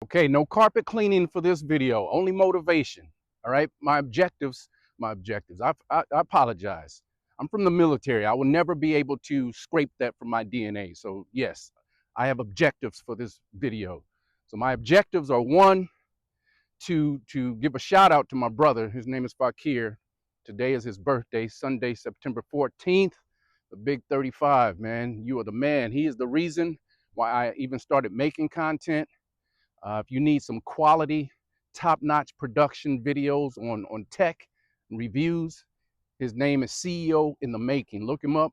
Okay, no carpet cleaning for this video, only motivation. All right, my objectives. I apologize. I'm from the military. I will never be able to scrape that from my DNA. So, yes, I have objectives for this video. So, my objectives are one, to give a shout out to my brother. His name is Fakir. Today is his birthday, Sunday, September 14th, the big 35, man. You are the man. He is the reason why I even started making content. If you need some quality, top-notch production videos on tech and reviews, his name is CEO in the making. Look him up.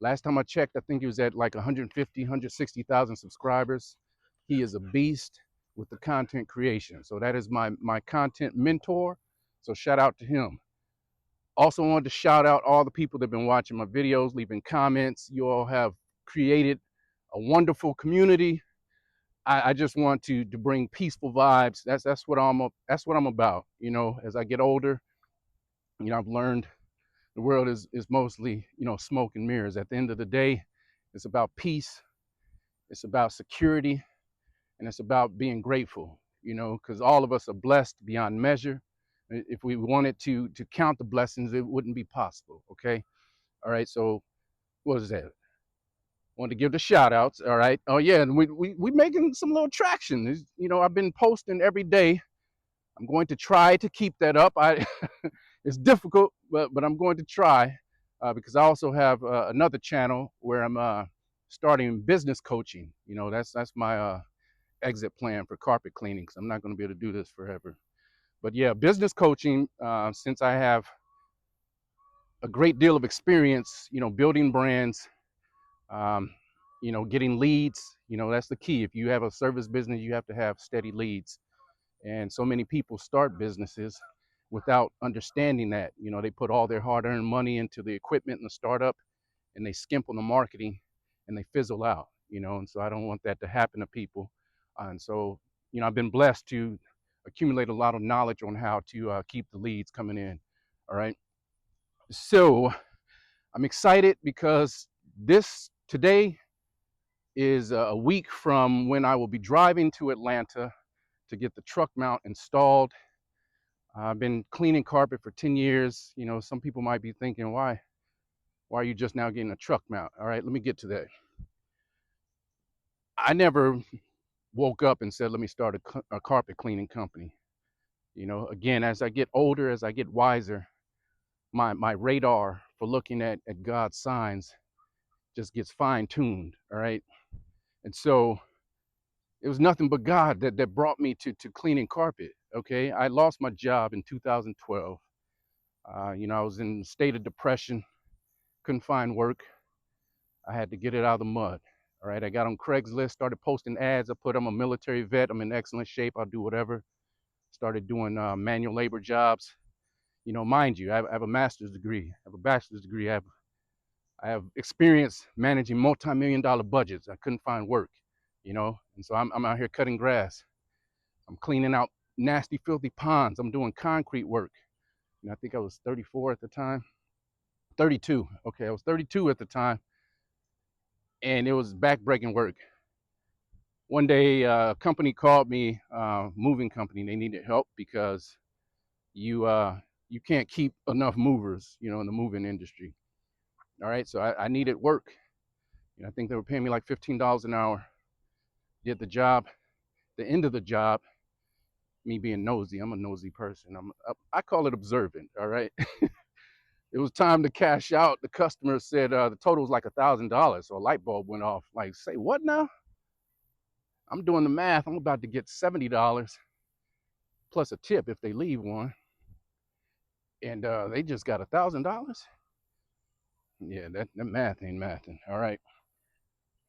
Last time I checked, I think he was at like 150, 160,000 subscribers. He is a beast with the content creation. So that is my content mentor. So shout out to him. Also wanted to shout out all the people that have been watching my videos, leaving comments. You all have created a wonderful community. I just want to bring peaceful vibes. That's what I'm about. As I get older, I've learned the world is mostly smoke and mirrors. At the end of the day, it's about peace, it's about security, and it's about being grateful. Because all of us are blessed beyond measure. If we wanted to count the blessings, it wouldn't be possible. Okay, all right. So what is that? Want to give the shout outs. All right. Oh yeah, and we making some little traction. I've been posting every day. I'm going to try to keep that up. It's difficult, but I'm going to try, because I also have another channel where I'm starting business coaching. That's my exit plan for carpet cleaning, because I'm not going to be able to do this forever. But yeah, business coaching, since I have a great deal of experience, building brands, um, getting leads. That's the key. If you have a service business, you have to have steady leads. And so many people start businesses without understanding that. They put all their hard-earned money into the equipment and the startup, and they skimp on the marketing, and they fizzle out. And so I don't want that to happen to people. And so, I've been blessed to accumulate a lot of knowledge on how to keep the leads coming in. All right. So I'm excited because this today is a week from when I will be driving to Atlanta to get the truck mount installed. I've been cleaning carpet for 10 years. Some people might be thinking, why are you just now getting a truck mount? All right, let me get to that. I never woke up and said, let me start a carpet cleaning company. Again, as I get older, as I get wiser, my radar for looking at God's signs just gets fine tuned. All right. And so it was nothing but God that brought me to cleaning carpet. Okay. I lost my job in 2012. I was in a state of depression, couldn't find work. I had to get it out of the mud. All right. I got on Craigslist, started posting ads. I put, I'm a military vet. I'm in excellent shape. I'll do whatever. Started doing manual labor jobs. Mind you, I have a master's degree, I have a bachelor's degree. I have experience managing multi-million dollar budgets. I couldn't find work, and so I'm out here cutting grass. I'm cleaning out nasty, filthy ponds. I'm doing concrete work. I think I was 34 at the time. 32. Okay, I was 32 at the time, and it was back-breaking work. One day, a company called me, moving company. They needed help because you can't keep enough movers, in the moving industry. All right, so I needed work. I think they were paying me like $15 an hour. Did the job. The end of the job, me being nosy, I'm a nosy person. I call it observant. All right. It was time to cash out. The customer said the total was like $1,000, so a light bulb went off. Like, say what now? I'm doing the math. I'm about to get $70 plus a tip if they leave one, and they just got $1,000. Yeah, that math ain't mathing. All right.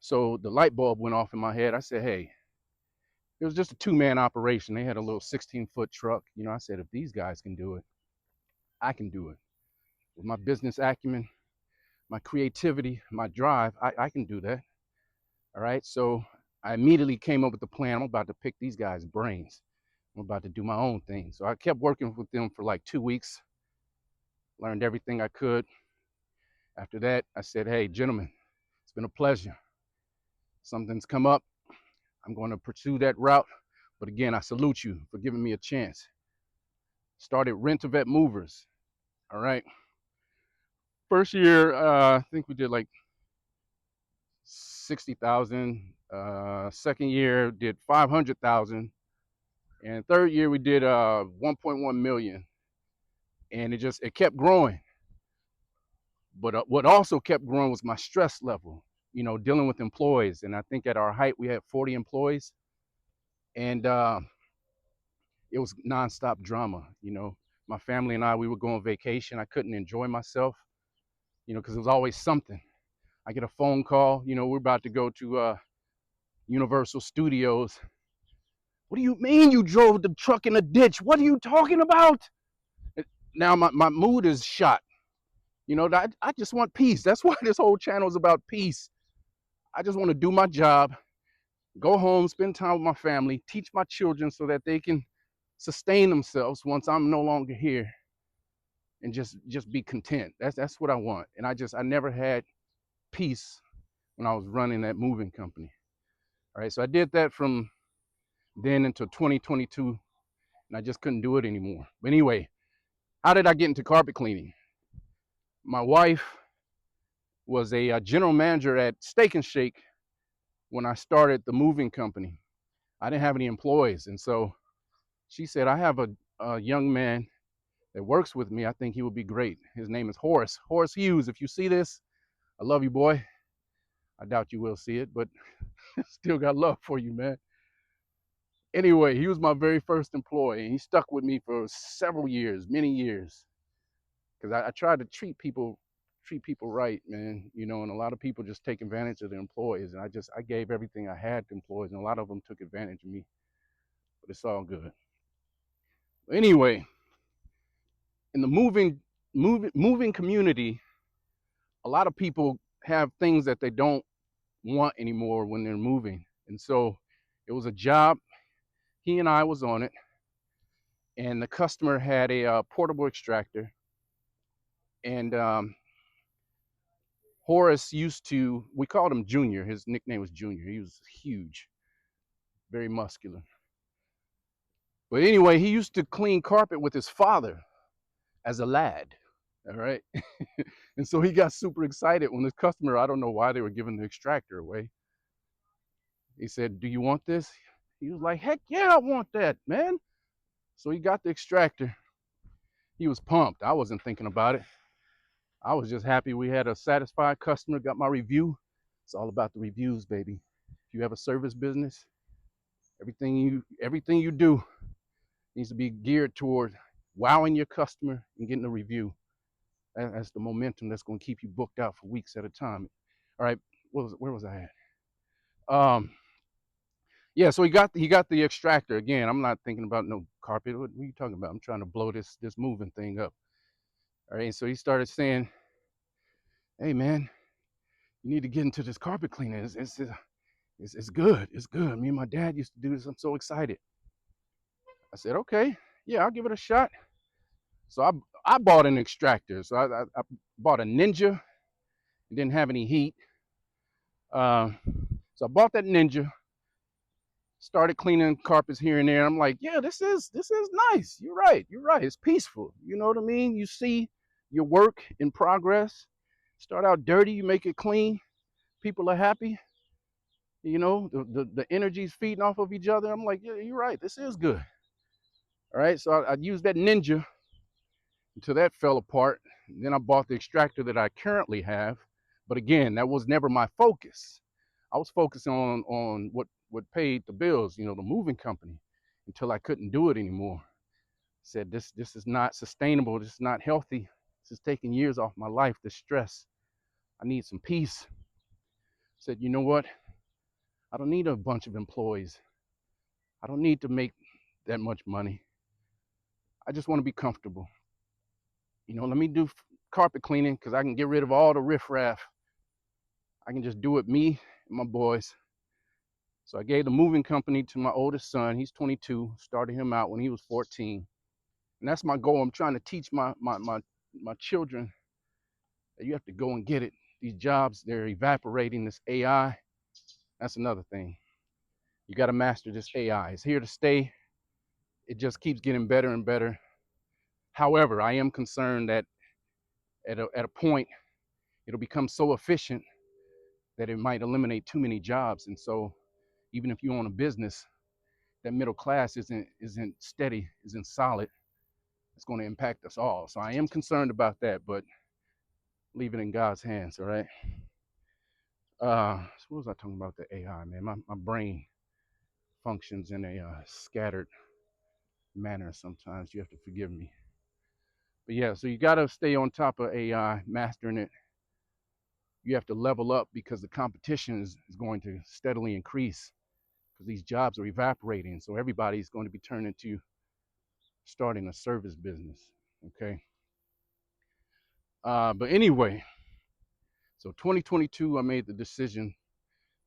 So the light bulb went off in my head. I said, hey, it was just a two-man operation. They had a little 16-foot truck. I said, if these guys can do it, I can do it. With my business acumen, my creativity, my drive, I can do that. All right. So I immediately came up with the plan. I'm about to pick these guys' brains. I'm about to do my own thing. So I kept working with them for like 2 weeks, learned everything I could. After that, I said, hey, gentlemen, it's been a pleasure. Something's come up. I'm going to pursue that route But again, I salute you for giving me a chance. Started Rent-A-Vet Movers. All right. First year, I think we did like 60,000. Second year did 500,000, and third year we did 1.1 million, and it kept growing. But what also kept growing was my stress level. Dealing with employees, and I think at our height we had 40 employees, and it was nonstop drama. My family and we would go on vacation. I couldn't enjoy myself, because it was always something. I get a phone call. We're about to go to Universal Studios. What do you mean you drove the truck in a ditch? What are you talking about? Now my mood is shot. I just want peace. That's why this whole channel is about peace. I just want to do my job, go home, spend time with my family, teach my children so that they can sustain themselves once I'm no longer here, and just be content. That's what I want. And I never had peace when I was running that moving company. All right, so I did that from then until 2022, and I just couldn't do it anymore. But anyway, how did I get into carpet cleaning? My wife was a general manager at Steak and Shake when I started the moving company. I didn't have any employees, and so she said, I have a young man that works with me. I think he would be great. His name is Horace Hughes. If you see this, I love you, boy. I doubt you will see it, but still got love for you, man. Anyway, he was my very first employee, and he stuck with me for several years, many years, because I tried to treat people right, man. And a lot of people just take advantage of their employees, and I gave everything I had to employees, and a lot of them took advantage of me. But it's all good. Anyway, in the moving community, a lot of people have things that they don't want anymore when they're moving, and so it was a job. He and I was on it, and the customer had a portable extractor, and Horace we called him Junior. His nickname was Junior. He was huge, very muscular. But anyway, he used to clean carpet with his father as a lad. All right. And so he got super excited when this customer, I don't know why they were giving the extractor away. He said, do you want this? He was like, heck yeah, I want that, man. So he got the extractor. He was pumped. I wasn't thinking about it. I was just happy we had a satisfied customer, got my review. It's all about the reviews, baby. If you have a service business, everything you do needs to be geared toward wowing your customer and getting a review. That's the momentum that's going to keep you booked out for weeks at a time. All right, where was I at? Yeah, so he got the extractor. Again, I'm not thinking about no carpet. What are you talking about? I'm trying to blow this moving thing up. All right, so he started saying, hey man, you need to get into this carpet cleaning. It's good. It's good. Me and my dad used to do this. I'm so excited. I said, okay, yeah, I'll give it a shot. So I bought an extractor. So I bought a Ninja. It didn't have any heat. So I bought that Ninja. Started cleaning carpets here and there. I'm like, yeah, this is nice. You're right. It's peaceful. You know what I mean? You see your work in progress. Start out dirty, you make it clean. People are happy. The energy's feeding off of each other. I'm like, yeah, you're right. This is good. All right. So I used that Ninja until that fell apart. And then I bought the extractor that I currently have. But again, that was never my focus. I was focusing on what paid the bills, the moving company, until I couldn't do it anymore. Said this is not sustainable. This is not healthy. This is taking years off my life. The stress. I need some peace. Said, you know what? I don't need a bunch of employees. I don't need to make that much money. I just want to be comfortable. Let me do carpet cleaning because I can get rid of all the riffraff. I can just do it, me and my boys. So I gave the moving company to my oldest son. He's 22. Started him out when he was 14. And that's my goal. I'm trying to teach my children that you have to go and get it. These jobs, they're evaporating. This AI, that's another thing. You got to master this AI. It's here to stay. It just keeps getting better and better. However, I am concerned that at a point, it'll become so efficient that it might eliminate too many jobs. And so even if you own a business, that middle class isn't steady, isn't solid. It's going to impact us all. So I am concerned about that, but leave it in God's hands, all right? So what was I talking about the AI, man? My brain functions in a scattered manner sometimes. You have to forgive me. But yeah, so you got to stay on top of AI, mastering it. You have to level up because the competition is going to steadily increase because these jobs are evaporating. So everybody's going to be turned into starting a service business. Okay. But anyway, so 2022, I made the decision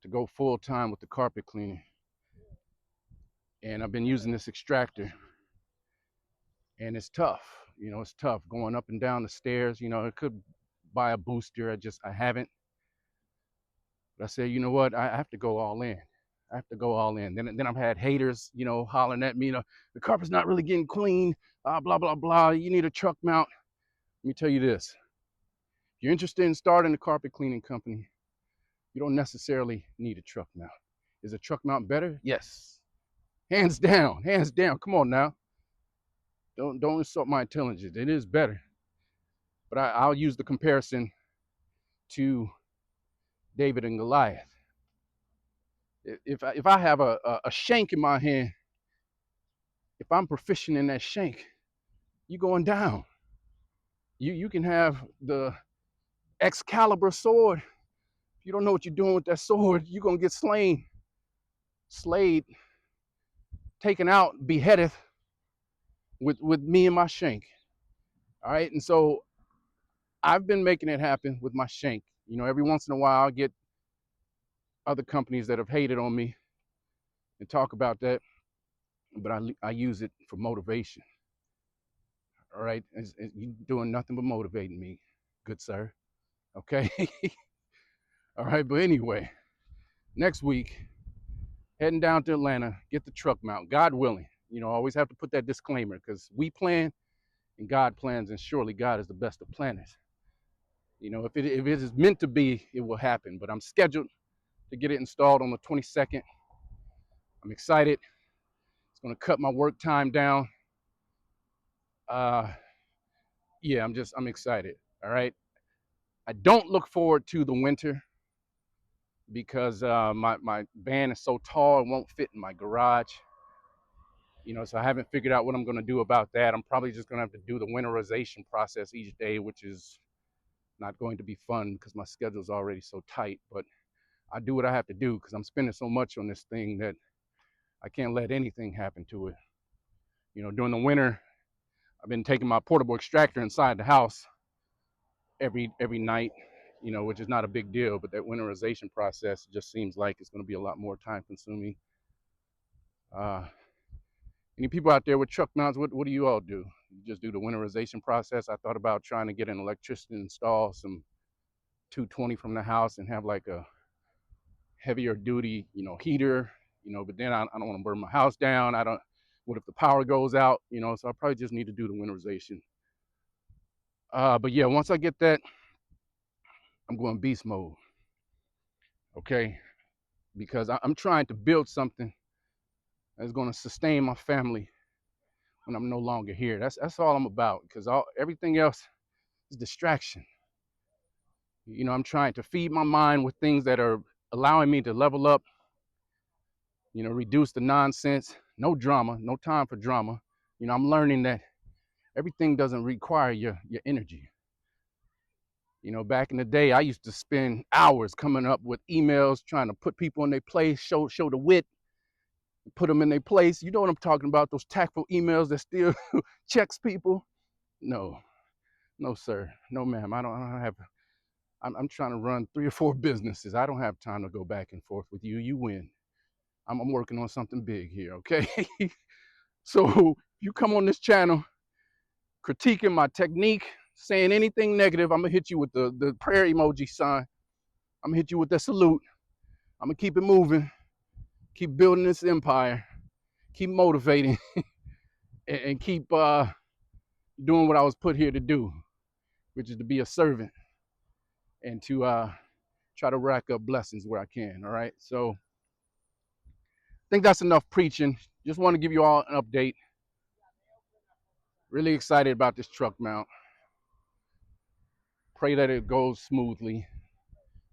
to go full time with the carpet cleaning. And I've been using this extractor. And it's tough. It's tough going up and down the stairs. I could buy a booster. I haven't. But I said, you know what? I have to go all in. I have to go all in. Then I've had haters, hollering at me, the carpet's not really getting clean, blah, blah, blah. You need a truck mount. Let me tell you this. If you're interested in starting a carpet cleaning company, you don't necessarily need a truck mount. Is a truck mount better? Yes. Hands down, hands down. Come on now. Don't insult my intelligence. It is better. But I'll use the comparison to David and Goliath. If I have a shank in my hand, if I'm proficient in that shank, you're going down. You can have the Excalibur sword. If you don't know what you're doing with that sword, you're gonna get slain, slayed, taken out, beheaded with me and my shank. All right, and so I've been making it happen with my shank. Every once in a while, I'll get other companies that have hated on me and talk about that, but I use it for motivation. All right, you're doing nothing but motivating me, good sir. Okay. All right, but anyway, next week, heading down to Atlanta, get the truck mount, God willing. Always have to put that disclaimer because we plan and God plans, and surely God is the best of planners. If it is meant to be, it will happen. But I'm scheduled to get it installed on the 22nd. I'm excited. It's going to cut my work time down. Yeah, I'm excited. All right. I don't look forward to the winter because my van is so tall it won't fit in my garage. So I haven't figured out what I'm going to do about that. I'm probably just going to have to do the winterization process each day, which is not going to be fun because my schedule's already so tight. But I do what I have to do because I'm spending so much on this thing that I can't let anything happen to it. During the winter, I've been taking my portable extractor inside the house every night, which is not a big deal. But that winterization process just seems like it's going to be a lot more time consuming. Any people out there with truck mounts, what do you all do? You just do the winterization process? I thought about trying to get an electrician to install some 220 from the house and have like a heavier duty, heater, but then I don't want to burn my house down. What if the power goes out, so I probably just need to do the winterization. But yeah, once I get that, I'm going beast mode. Okay. Because I'm trying to build something that's going to sustain my family when I'm no longer here. That's all I'm about, because everything else is distraction. I'm trying to feed my mind with things that are allowing me to level up, reduce the nonsense, no drama, no time for drama. I'm learning that everything doesn't require your energy. Back in the day, I used to spend hours coming up with emails, trying to put people in their place, show the wit, put them in their place. You know what I'm talking about, those tactful emails that still checks people. No, sir. No, ma'am. I don't have, I'm trying to run 3 or 4 businesses. I don't have time to go back and forth with you. You win. I'm working on something big here, okay? So you come on this channel critiquing my technique, saying anything negative, I'm gonna hit you with the prayer emoji sign. I'm gonna hit you with that salute. I'm gonna keep it moving. keep building this empire, keep motivating, and keep doing what I was put here to do, which is to be a servant and to try to rack up blessings where I can. All right. So I think that's enough preaching. Just want to give you all an update. Really excited about this truck mount. Pray that it goes smoothly.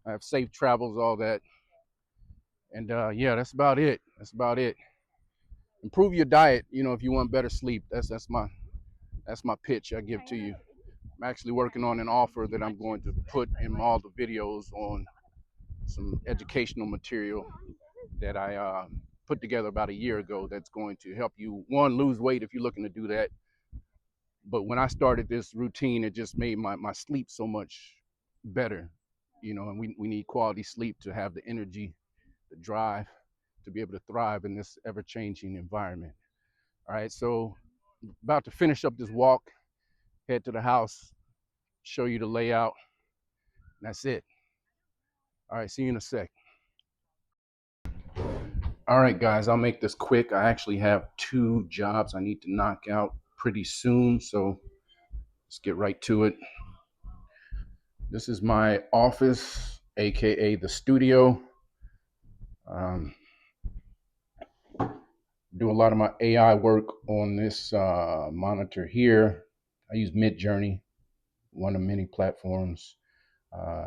I have safe travels, all that. And yeah, that's about it. That's about it. Improve your diet, if you want better sleep. That's my pitch I give to you. I'm actually working on an offer that I'm going to put in all the videos on some educational material that I put together about a year ago that's going to help you, one, lose weight if you're looking to do that. But when I started this routine, it just made my sleep so much better, and we need quality sleep to have the energy, the drive to be able to thrive in this ever-changing environment. All right, so about to finish up this walk, head to the house, show you the layout, and that's it. All right, see you in a sec. All right, guys, I'll make this quick. I actually have 2 jobs I need to knock out pretty soon, so let's get right to it. This is my office, aka the studio. Do a lot of my AI work on this monitor here. I use Midjourney, one of many platforms.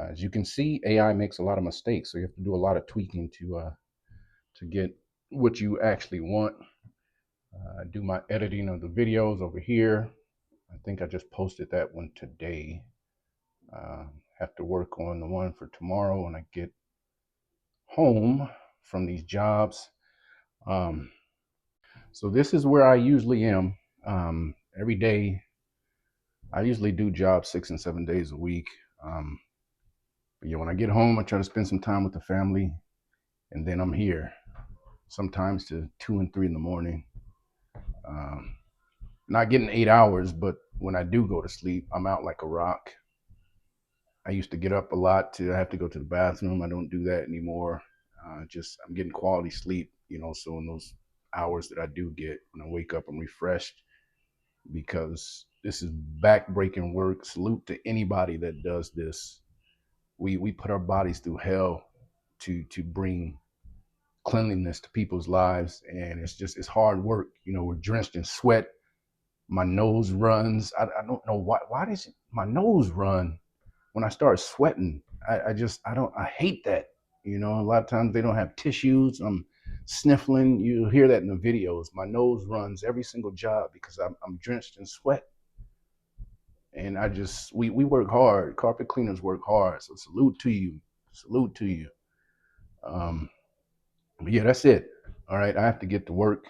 As you can see, AI makes a lot of mistakes, so you have to do a lot of tweaking to get what you actually want. Do my editing of the videos over here. I think I just posted that one today. Have to work on the one for tomorrow when I get home from these jobs. So this is where I usually am. Every day, I usually do jobs 6 and 7 days a week. But yeah, when I get home, I try to spend some time with the family, and then I'm here, sometimes to 2 and 3 in the morning. Not getting 8 hours, but when I do go to sleep, I'm out like a rock. I used to get up a lot to have to go to the bathroom. I don't do that anymore. I'm getting quality sleep, so in those hours that I do get, when I wake up, I'm refreshed, because this is back-breaking work. Salute to anybody that does this. We put our bodies through hell to bring cleanliness to people's lives, and it's hard work. We're drenched in sweat. My nose runs. I don't know why does my nose run when I start sweating. I hate that. A lot of times they don't have tissues. I'm sniffling. You hear that in the videos. My nose runs every single job because I'm drenched in sweat. And we work hard. Carpet cleaners work hard. So salute to you. Salute to you. But yeah, that's it. All right, I have to get to work,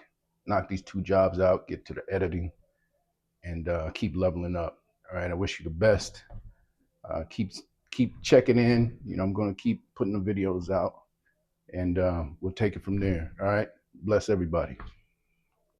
knock these 2 jobs out, get to the editing, and keep leveling up. All right, I wish you the best. Keep checking in. I'm going to keep putting the videos out, and we'll take it from there. All right, bless everybody.